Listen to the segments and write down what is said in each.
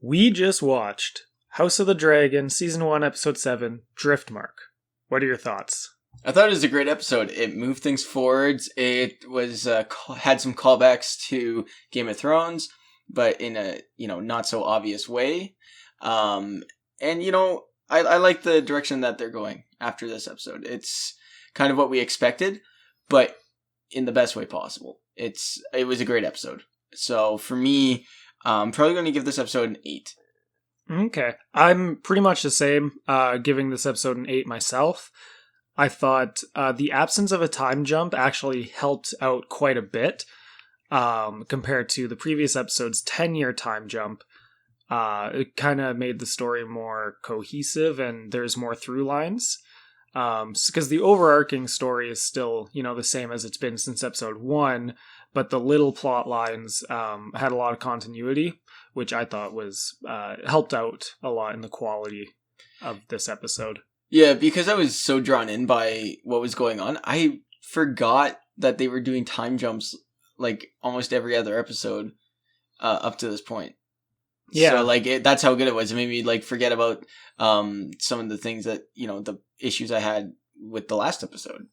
We just watched House of the Dragon, Season 1, Episode 7, Driftmark. What are your thoughts? I thought it was a great episode. It moved things forwards. It was had some callbacks to Game of Thrones, but in a not so obvious way. I like the direction that they're going after this episode. It's kind of what we expected, but in the best way possible. It was a great episode. So for me, I'm probably going to give this episode an 8. Okay. I'm pretty much the same, giving this episode an 8 myself. I thought the absence of a time jump actually helped out quite a bit compared to the previous episode's 10-year time jump. It kind of made the story more cohesive and there's more through lines. Because the overarching story is still, the same as it's been since episode 1, but the little plot lines had a lot of continuity, which I thought was helped out a lot in the quality of this episode. Yeah, because I was so drawn in by what was going on, I forgot that they were doing time jumps like almost every other episode up to this point. Yeah. So that's how good it was. It made me forget about some of the things that, the issues I had with the last episode.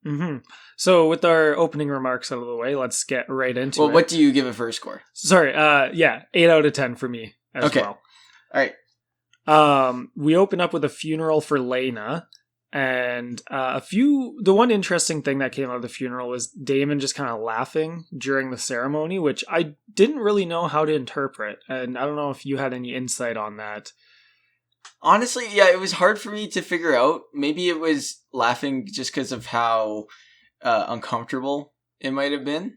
Mm-hmm. So with our opening remarks out of the way, let's get right into it. Well, what do you give it for a score? Sorry, 8 out of 10 for me as well. All right. We open up with a funeral for Lena, and the one interesting thing that came out of the funeral was Damon just kind of laughing during the ceremony, which I didn't really know how to interpret, and I don't know if you had any insight on that. Honestly, yeah, it was hard for me to figure out. Maybe it was laughing just because of how uncomfortable it might have been.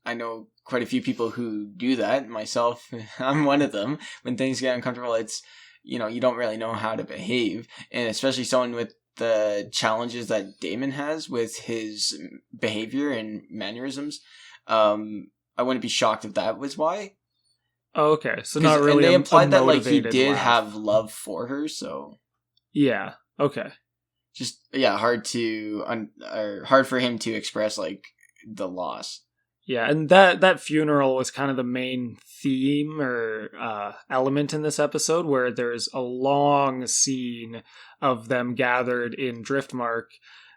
I know quite a few people who do that. Myself, I'm one of them. When things get uncomfortable, it's, you don't really know how to behave. And especially someone with the challenges that Damon has with his behavior and mannerisms. I wouldn't be shocked if that was why. Oh, okay, so not really. And they implied that he did laugh. have love for her, so yeah, okay. Just hard for him to express the loss. Yeah, and that funeral was kind of the main theme or element in this episode, where there's a long scene of them gathered in Driftmark,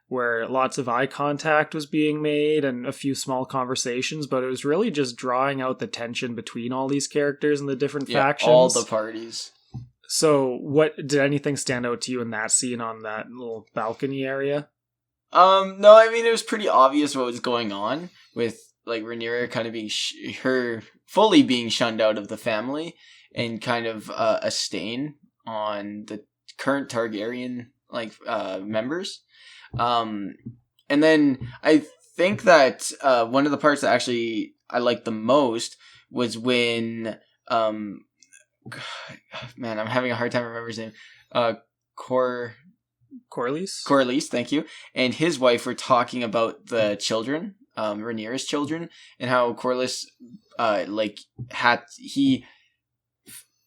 where lots of eye contact was being made and a few small conversations, but it was really just drawing out the tension between all these characters and the different factions. All the parties. So did anything stand out to you in that scene on that little balcony area? No, I mean, it was pretty obvious what was going on with Rhaenyra kind of being her fully being shunned out of the family and kind of a stain on the current Targaryen members. And then I think that one of the parts that actually I liked the most was when man, I'm having a hard time remembering his name. Corlys, thank you. And his wife were talking about the children, Rhaenyra's children, and how Corlys he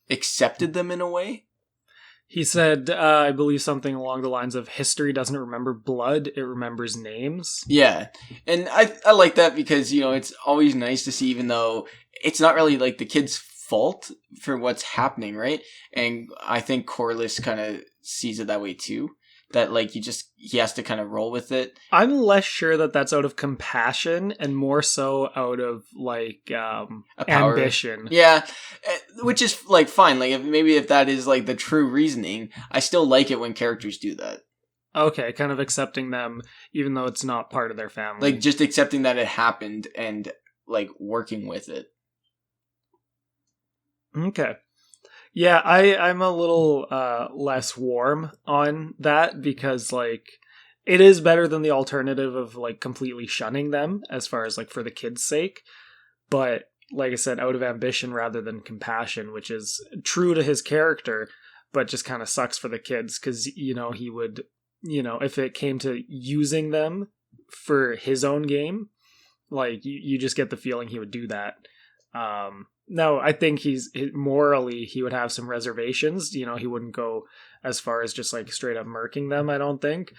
accepted them in a way. He said, I believe something along the lines of history doesn't remember blood, it remembers names. Yeah. And I like that because, it's always nice to see, even though it's not really the kid's fault for what's happening, right? And I think Corlys kind of sees it that way too. That he has to kind of roll with it. I'm less sure that that's out of compassion and more so out of ambition. Yeah, which is fine. If that is the true reasoning, I still like it when characters do that. Okay, kind of accepting them even though it's not part of their family. Just accepting that it happened and working with it. Okay. Yeah, I'm a little less warm on that because it is better than the alternative of completely shunning them as far as for the kids' sake. But like I said, out of ambition rather than compassion, which is true to his character, but just kind of sucks for the kids because, he would, if it came to using them for his own game, you just get the feeling he would do that. No, I think morally, he would have some reservations. He wouldn't go as far as just straight up murking them, I don't think.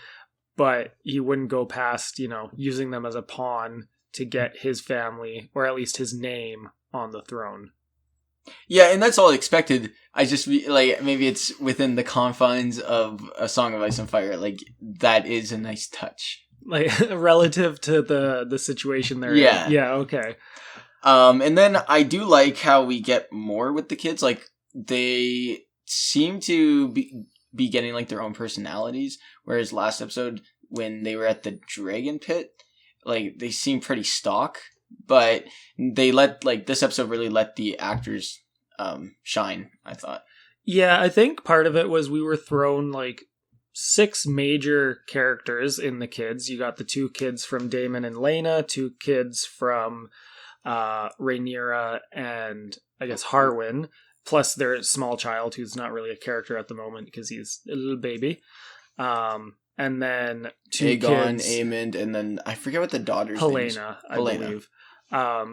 But he wouldn't go past, using them as a pawn to get his family, or at least his name, on the throne. Yeah, and that's all expected. I just like maybe it's within the confines of A Song of Ice and Fire. Like that is a nice touch. Like relative to the situation they're Yeah. in. Yeah, okay. And then I do like how we get more with the kids. Like they seem to be getting like their own personalities. Whereas last episode when they were at the dragon pit, like they seem pretty stock. But they let like this episode really let the actors shine, I thought. Yeah, I think part of it was we were thrown like 6 major characters in the kids. You got the 2 kids from Damon and Lena, 2 kids from Rhaenyra and I guess Harwin, plus their small child who's not really a character at the moment because he's a little baby. And then 2 Aegon, kids, Aemond, and then I forget what the daughter's Helena, I Helena. believe.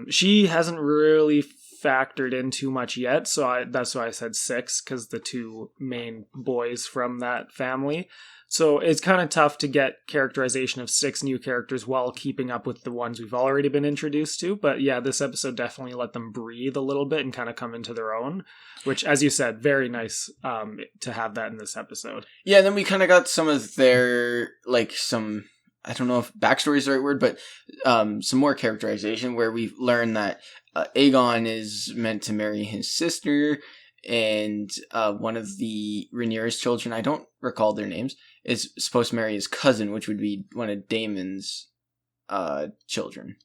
She hasn't really factored in too much yet, so that's why I said 6, because the 2 main boys from that family. So it's kind of tough to get characterization of 6 new characters while keeping up with the ones we've already been introduced to. But yeah, this episode definitely let them breathe a little bit and kind of come into their own, which, as you said, very nice to have that in this episode. Yeah, and then we kind of got some of their, like, some, I don't know if backstory is the right word, but some more characterization where we learn that Aegon is meant to marry his sister, and one of the Rhaenyra's children, I don't recall their names, is supposed to marry his cousin, which would be one of Daemon's children.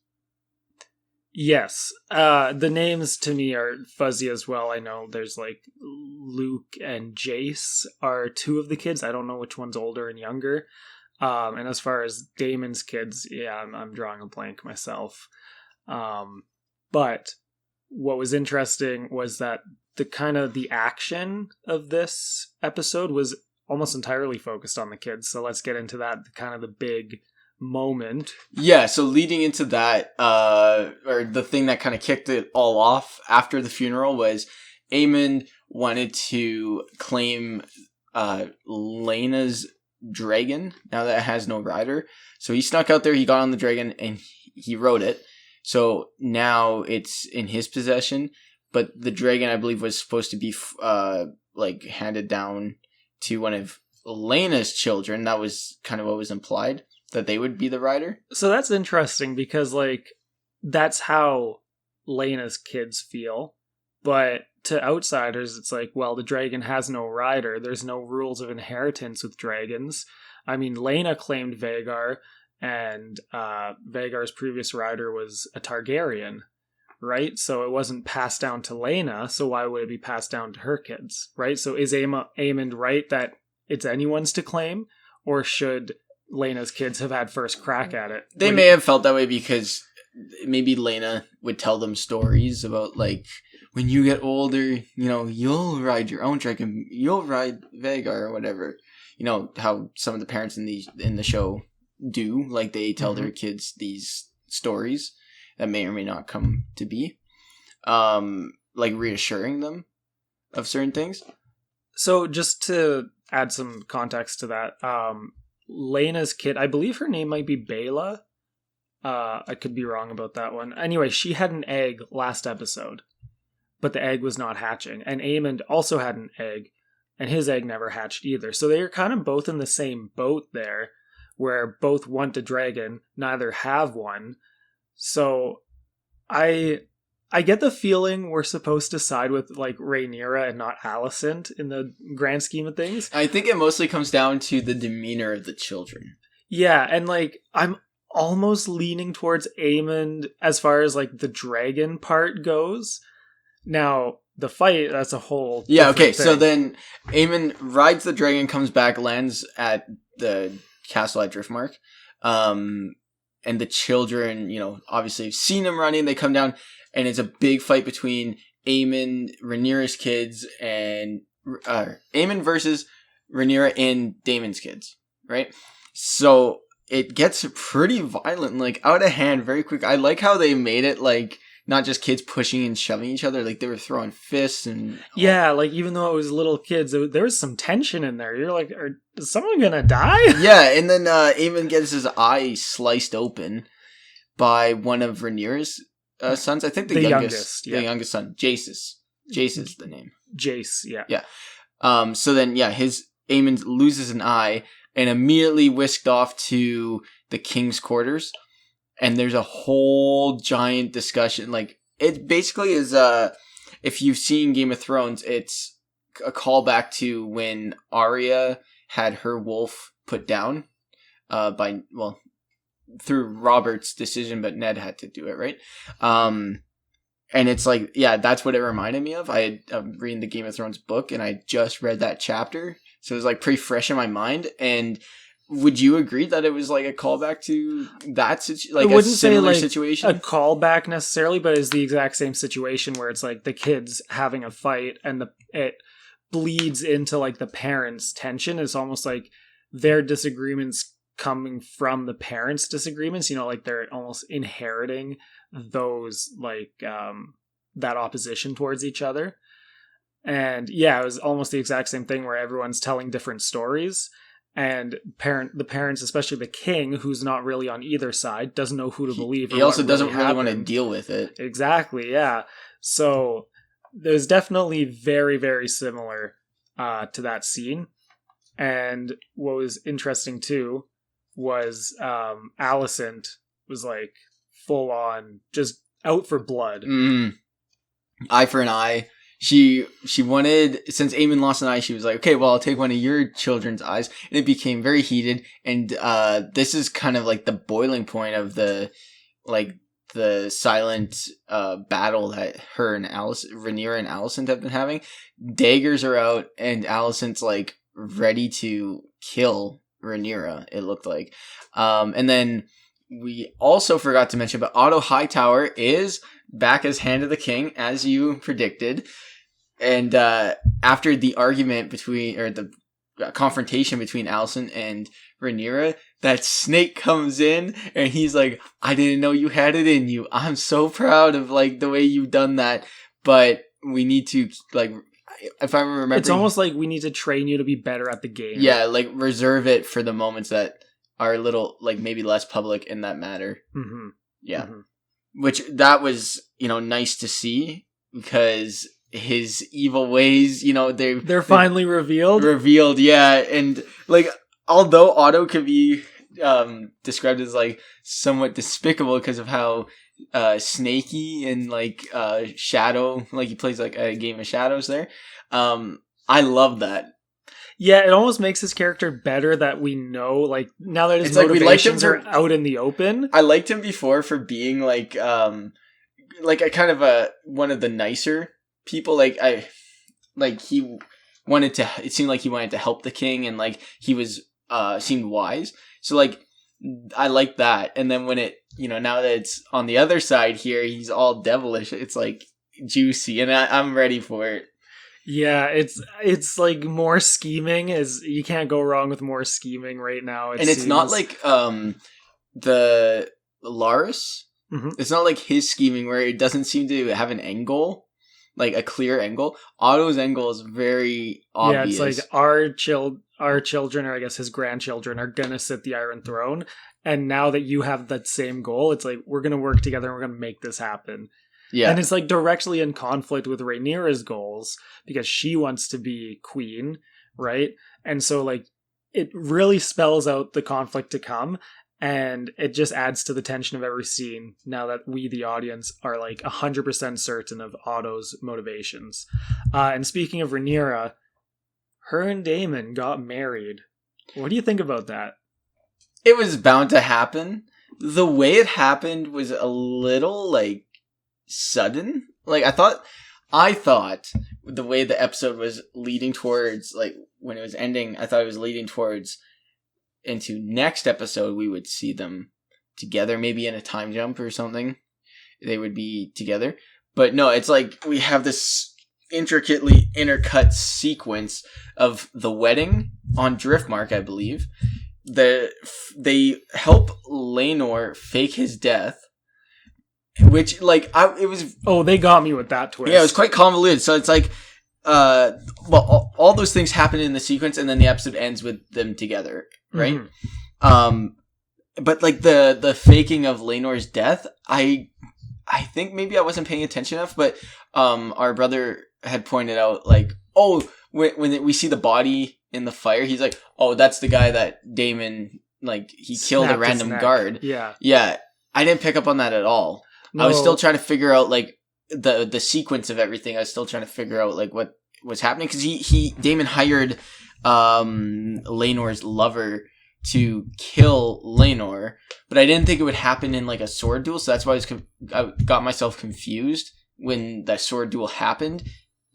Yes. The names to me are fuzzy as well. I know there's like Luke and Jace are 2 of the kids. I don't know which one's older and younger. And as far as Daemon's kids, yeah, I'm drawing a blank myself. But what was interesting was that the action of this episode was almost entirely focused on the kids. So let's get into that, kind of the big moment. Yeah, so leading into that, or the thing that kind of kicked it all off after the funeral was Aemond wanted to claim Lena's dragon, now that it has no rider. So he snuck out there, he got on the dragon, and he rode it. So now it's in his possession, but the dragon, I believe, was supposed to be like handed down to one of Lena's children. That was kind of what was implied, that they would be the rider. So that's interesting because like that's how Lena's kids feel, but to outsiders it's like, well, the dragon has no rider. There's no rules of inheritance with dragons. I mean, Lena claimed Vhagar, and Vhagar's previous rider was a Targaryen, right? So it wasn't passed down to Lena, so why would it be passed down to her kids, right? So is Aemond right that it's anyone's to claim, or should Lena's kids have had first crack at it? They may have felt that way because maybe Lena would tell them stories about, like, when you get older, you know, you'll ride your own dragon, you'll ride Vhagar or whatever. You know, how some of the parents in the show do, like they tell their kids these stories that may or may not come to be, like reassuring them of certain things. So just to add some context to that, Lena's kid, I believe her name might be Bela. I could be wrong about that one. Anyway, she had an egg last episode, but the egg was not hatching. And Aemond also had an egg, and his egg never hatched either. So they're kind of both in the same boat there, where both want a dragon, neither have one. So I get the feeling we're supposed to side with like Rhaenyra and not Alicent in the grand scheme of things. I think it mostly comes down to the demeanor of the children. Yeah, and like I'm almost leaning towards Aemond as far as like the dragon part goes. Now, the fight, that's a whole okay, thing. So then Aemond rides the dragon, comes back, lands at the castle at Driftmark. And the children, you know, obviously have seen him running. They come down, and it's a big fight between Aemond, Rhaenyra's kids, and Aemond versus Rhaenyra and Daemon's kids, right? So it gets pretty violent, like out of hand very quick. I like how they made it like not just kids pushing and shoving each other, like they were throwing fists and... Yeah, like even though it was little kids, there was some tension in there. You're like, is someone gonna die? Yeah, and then Aemond gets his eye sliced open by one of Rhaenyra's sons. I think the youngest son, Jace's Jace is the name. Jace, yeah. Yeah. So then, Aemon loses an eye and immediately whisked off to the king's quarters. And there's a whole giant discussion. Like, it basically is, if you've seen Game of Thrones, it's a callback to when Arya had her wolf put down through Robert's decision, but Ned had to do it, right? And it's like, yeah, that's what it reminded me of. I had reading the Game of Thrones book, and I just read that chapter. So it was like pretty fresh in my mind. And would you agree that it was like a callback to that a similar situation? A callback necessarily, but it's the exact same situation where it's like the kids having a fight and it bleeds into like the parents' tension. It's almost like their disagreements coming from the parents' disagreements, like they're almost inheriting those that opposition towards each other. And yeah, it was almost the exact same thing where everyone's telling different stories, and the parents, especially the king, who's not really on either side, doesn't know who to believe. He also doesn't really want to deal with it. Exactly, yeah. So there's definitely very, very similar to that scene. And what was interesting too was Alicent was like full on just out for blood. Eye for an eye. She wanted, since Aemon lost an eye, she was like, okay, well, I'll take one of your children's eyes. And it became very heated. And this is kind of like the boiling point of the silent battle that her and Rhaenyra and Alicent have been having. Daggers are out, and Alicent's like ready to kill Rhaenyra, it looked like. And then we also forgot to mention, but Otto Hightower is back as Hand of the King, as you predicted. And after the argument the confrontation between Alicent and Rhaenyra, that snake comes in and he's like, I didn't know you had it in you. I'm so proud of like the way you've done that, but we need to like, if I remember, it's almost like we need to train you to be better at the game. Yeah, like reserve it for the moments that are a little like maybe less public in that matter. Mm-hmm. Yeah. Mm-hmm. Which that was, nice to see, because his evil ways, they're finally revealed. Yeah. And like, although Otto could be described as like somewhat despicable because of how snaky and like shadow, like he plays like a game of shadows there. I love that. Yeah, it almost makes his character better that we know, like, now that his motivations are out in the open. I liked him before for being like a kind of one of the nicer people. It seemed like he wanted to help the king, and like he was seemed wise. So like I like that. And then when it, now that it's on the other side here, he's all devilish. It's like juicy, and I'm ready for it. Yeah, it's like more scheming. You can't go wrong with more scheming right now. And it's not like the Laris. Mm-hmm. It's not like his scheming where it doesn't seem to have an end goal, like a clear end goal. Otto's end goal is very obvious. Yeah, it's like our children, or I guess his grandchildren, are gonna sit the Iron Throne, and now that you have that same goal, it's like we're gonna work together and we're gonna make this happen. Yeah. And it's like directly in conflict with Rhaenyra's goals, because she wants to be queen, right? And so like it really spells out the conflict to come, and it just adds to the tension of every scene now that we, the audience, are like 100% certain of Otto's motivations. And speaking of Rhaenyra, her and Daemon got married. What do you think about that? It was bound to happen. The way it happened was a little like sudden. Like I thought the way the episode was leading towards, like when it was ending, I thought it was leading towards into next episode we would see them together, maybe in a time jump or something. They would be together. But no, it's like we have this intricately intercut sequence of the wedding on Driftmark, I believe. They help Laenor fake his death, which it was. Oh, they got me with that twist. Yeah, it was quite convoluted. So it's like, all those things happen in the sequence, and then the episode ends with them together, right? Mm-hmm. But like the faking of Laenor's death, I think maybe I wasn't paying attention enough, but our brother had pointed out, like, oh, when we see the body in the fire, he's like, oh, that's the guy that Damon, like, he killed a random guard. Yeah. Yeah. I didn't pick up on that at all. No. I was still trying to figure out, like, the sequence of everything. I was still trying to figure out, like, what was happening. Because Damon hired Laenor's lover to kill Laenor, but I didn't think it would happen in, like, a sword duel, so that's why I got myself confused when that sword duel happened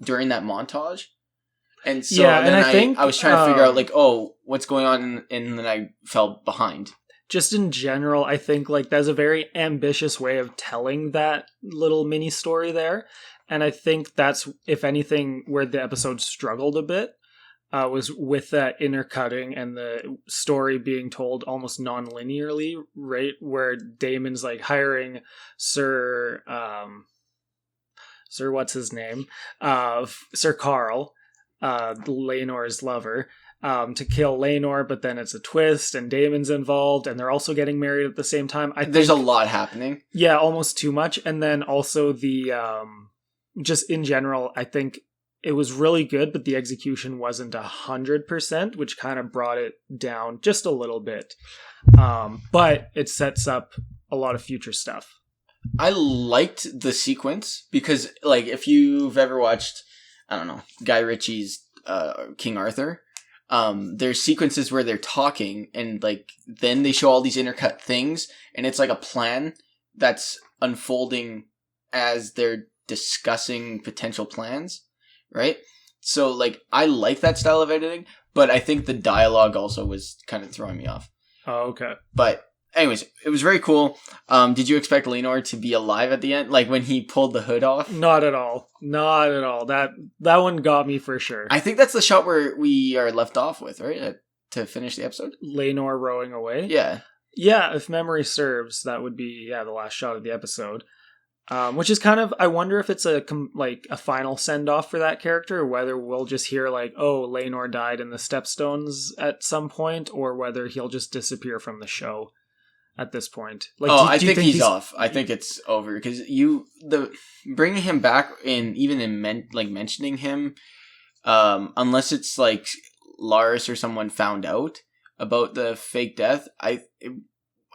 during that montage. And so then I think I was trying to figure out, like, oh, what's going on, and then I fell behind. Just in general, I think, like, that's a very ambitious way of telling that little mini story there. And I think that's, if anything, where the episode struggled a bit, was with that intercutting and the story being told almost non-linearly, right? Where Damon's, like, hiring Sir what's his name? Sir Carl, Laenor's lover, to kill Laenor, but then it's a twist and Damon's involved and they're also getting married at the same time. There's a lot happening. Yeah, almost too much. And then also the, just in general, I think it was really good, but the execution wasn't 100%, which kind of brought it down just a little bit. But it sets up a lot of future stuff. I liked the sequence because, like, if you've ever watched, I don't know, Guy Ritchie's King Arthur, there's sequences where they're talking and, like, then they show all these intercut things and it's like a plan that's unfolding as they're discussing potential plans, right? So, like, I like that style of editing, but I think the dialogue also was kind of throwing me off. Oh, okay. But anyways, it was very cool. Did you expect Laenor to be alive at the end? Like, when he pulled the hood off? Not at all. Not at all. That one got me for sure. I think that's the shot where we are left off with, right? To finish the episode? Laenor rowing away? Yeah. Yeah, if memory serves, that would be, the last shot of the episode. Which is kind of, I wonder if it's a final send-off for that character, or whether we'll just hear, like, oh, Laenor died in the Stepstones at some point, or whether he'll just disappear from the show at this point. Like, I think he's off. I think it's over because bringing him back mentioning him, unless it's like Laris or someone found out about the fake death, I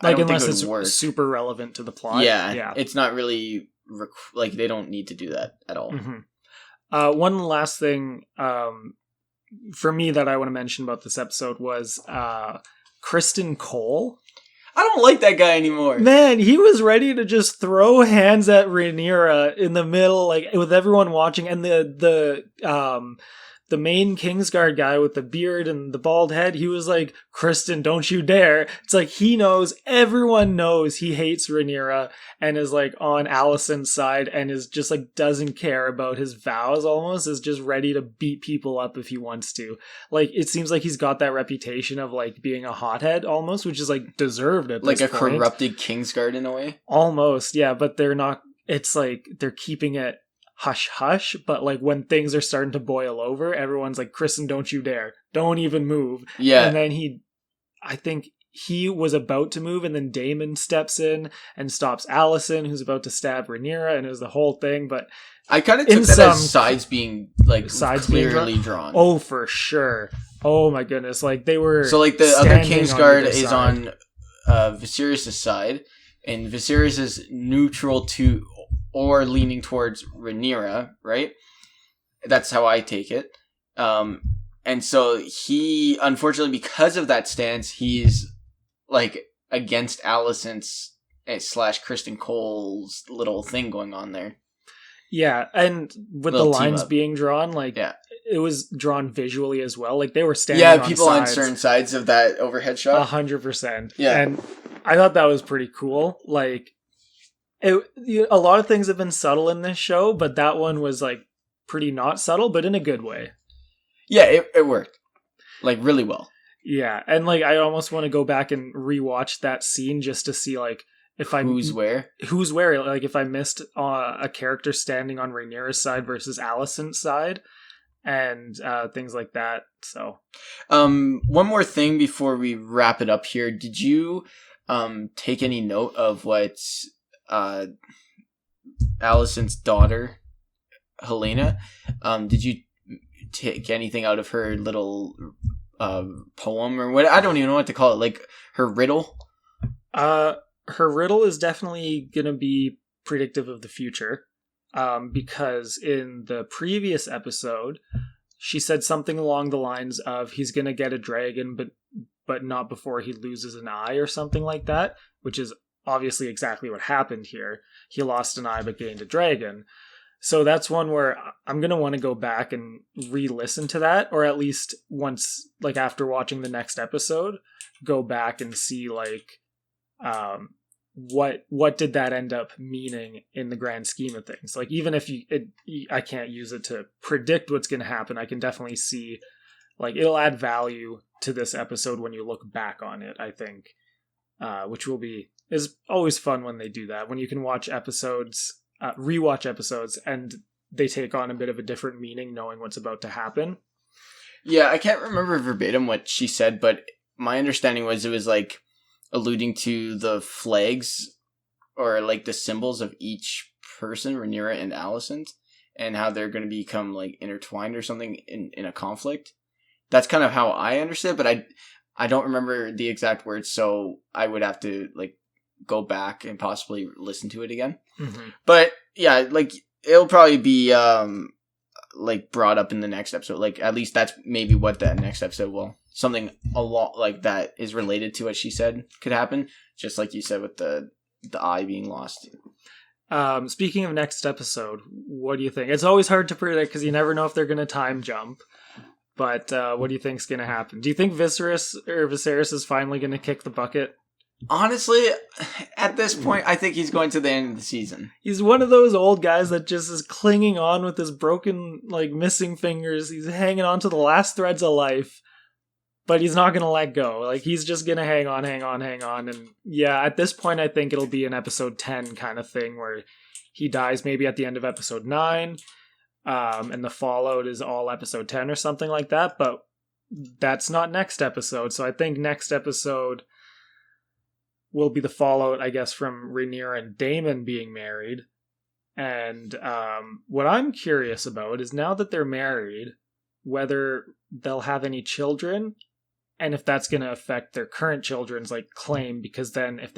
don't unless think it would work. It's super relevant to the plot. Yeah. It's not really they don't need to do that at all. Mm-hmm. One last thing for me that I want to mention about this episode was Kristen Cole. I don't like that guy anymore. Man, he was ready to just throw hands at Rhaenyra in the middle, like, with everyone watching, and the main Kingsguard guy with the beard and the bald head, he was like, Kristen, don't you dare. It's like, everyone knows he hates Rhaenyra and is, like, on Alicent's side and is just, like, doesn't care about his vows almost, is just ready to beat people up if he wants to. Like, it seems like he's got that reputation of, like, being a hothead almost, which is, like, deserved at this point. Like a corrupted Kingsguard in a way? Almost, yeah, but they're not, it's like, they're keeping it hush hush, but, like, when things are starting to boil over, everyone's like, Kristen, don't you dare, don't even move. Yeah. And then I think he was about to move, and then Daemon steps in and stops Alicent, who's about to stab Rhaenyra, and it was the whole thing. But I kind of took that as sides being, like, clearly drawn. Oh, for sure. Oh my goodness, like, they were, so, like, the other Kingsguard is on Viserys' side, and Viserys is neutral to or leaning towards Rhaenyra, right? That's how I take it. And so he, unfortunately, because of that stance, he's, like, against Alicent's / Kristen Cole's little thing going on there. Yeah, and with the lines being drawn, like, it was drawn visually as well. Like, they were standing on people on certain sides of that overhead shot. 100%. Yeah. And I thought that was pretty cool. Like, a lot of things have been subtle in this show, but that one was, like, pretty not subtle, but in a good way. Yeah, it worked, like, really well. Yeah, and, like, I almost want to go back and rewatch that scene just to see, like, who's where. Like, if I missed a character standing on Rhaenyra's side versus Alicent's side, and things like that. So, one more thing before we wrap it up here. Did you take any note of what Alicent's daughter Helena. Did you take anything out of her little poem or what? I don't even know what to call it. Like her riddle. Her riddle is definitely gonna be predictive of the future, because in the previous episode, she said something along the lines of he's gonna get a dragon, but not before he loses an eye or something like that, which is obviously exactly what happened here. He lost an eye but gained a dragon. So that's one where I'm going to want to go back and re-listen to that, or at least once, like after watching the next episode, go back and see like what did that end up meaning in the grand scheme of things. Like even if I can't use it to predict what's going to happen, I can definitely see like it'll add value to this episode when you look back on it, I think, which is always fun when they do that, when you can watch episodes, rewatch episodes, and they take on a bit of a different meaning knowing what's about to happen. Yeah, I can't remember verbatim what she said, but my understanding was it was like alluding to the flags or like the symbols of each person, Rhaenyra and Alicent, and how they're going to become like intertwined or something in a conflict. That's kind of how I understood, but I don't remember the exact words, so I would have to like go back and possibly listen to it again. Mm-hmm. But yeah, like it'll probably be like brought up in the next episode. Like at least that's maybe what that next episode will, something a lot like that is related to what she said could happen. Just like you said with the eye being lost. Speaking of next episode, what do you think? It's always hard to predict because you never know if they're going to time jump. But what do you think's going to happen? Do you think Viserys is finally going to kick the bucket? Honestly, at this point, I think he's going to the end of the season. He's one of those old guys that just is clinging on with his broken, like, missing fingers. He's hanging on to the last threads of life, but he's not going to let go. Like, he's just going to hang on. And yeah, at this point, I think it'll be an episode 10 kind of thing where he dies maybe at the end of episode 9. And the fallout is all episode 10 or something like that, but that's not next episode. So I think next episode will be the fallout, I guess, from Rhaenyra and Daemon being married. And what I'm curious about is now that they're married, whether they'll have any children, and if that's going to affect their current children's like claim, because then if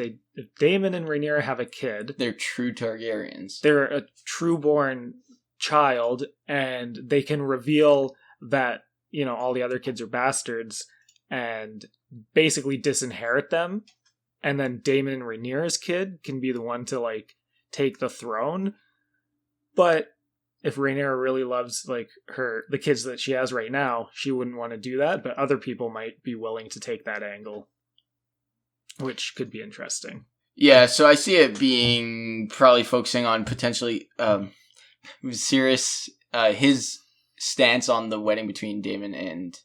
Daemon and Rhaenyra have a kid, they're true Targaryens. They're a true-born child, and they can reveal that, you know, all the other kids are bastards and basically disinherit them, and then Daemon and Rhaenyra's kid can be the one to like take the throne. But if Rhaenyra really loves like the kids that she has right now, she wouldn't want to do that, but other people might be willing to take that angle, which could be interesting. Yeah, so I see it being probably focusing on potentially Viserys, his stance on the wedding between Daemon and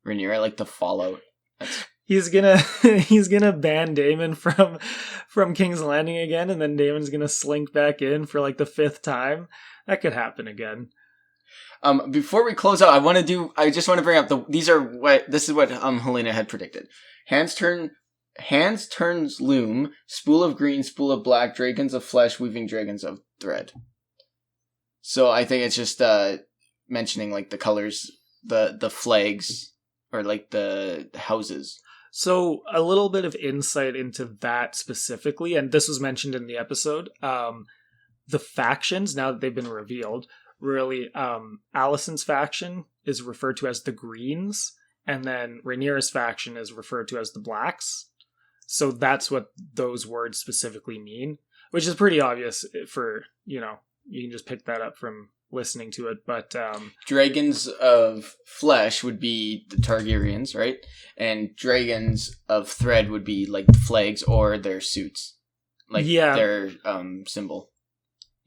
Rhaenyra, like the fallout. He's gonna ban Daemon from King's Landing again, and then Daemon's gonna slink back in for like the 5th time. That could happen again. Before we close out, I just want to bring up this is what Helena had predicted. Hands turns loom, spool of green, spool of black, dragons of flesh, weaving dragons of thread. So I think it's just mentioning like the colors, the flags, or like the houses. So a little bit of insight into that specifically, and this was mentioned in the episode. The factions, now that they've been revealed, really, Alicent's faction is referred to as the Greens, and then Rhaenyra's faction is referred to as the Blacks. So that's what those words specifically mean, which is pretty obvious for, you know, you can just pick that up from listening to it. But dragons of flesh would be the Targaryens, right? And dragons of thread would be like the flags or their suits, like their symbol.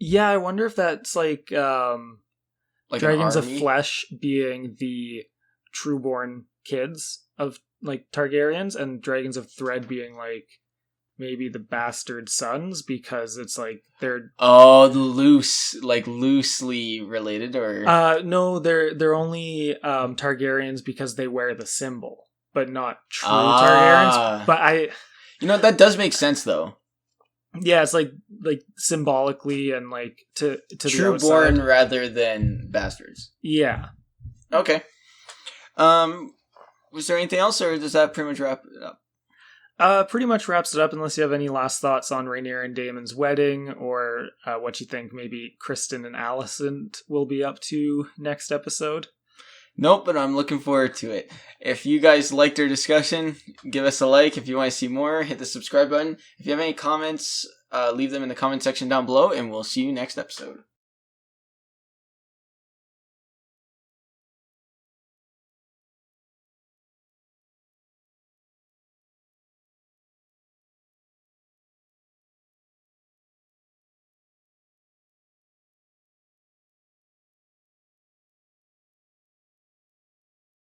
Yeah, I wonder if that's like dragons of flesh being the trueborn kids of like Targaryens, and dragons of thread being like maybe the bastard sons, because it's like they're loosely related, or no, they're only Targaryens because they wear the symbol, but not true Targaryens. But that does make sense though. Yeah, it's like symbolically and like to the True outside. born rather than bastards. Yeah. Okay. Was there anything else, or does that pretty much wrap it up? Pretty much wraps it up. Unless you have any last thoughts on Rainier and Damon's wedding, or what you think maybe Kristen and Allison will be up to next episode. Nope, but I'm looking forward to it. If you guys liked our discussion, give us a like. If you want to see more, hit the subscribe button. If you have any comments, leave them in the comment section down below, and we'll see you next episode.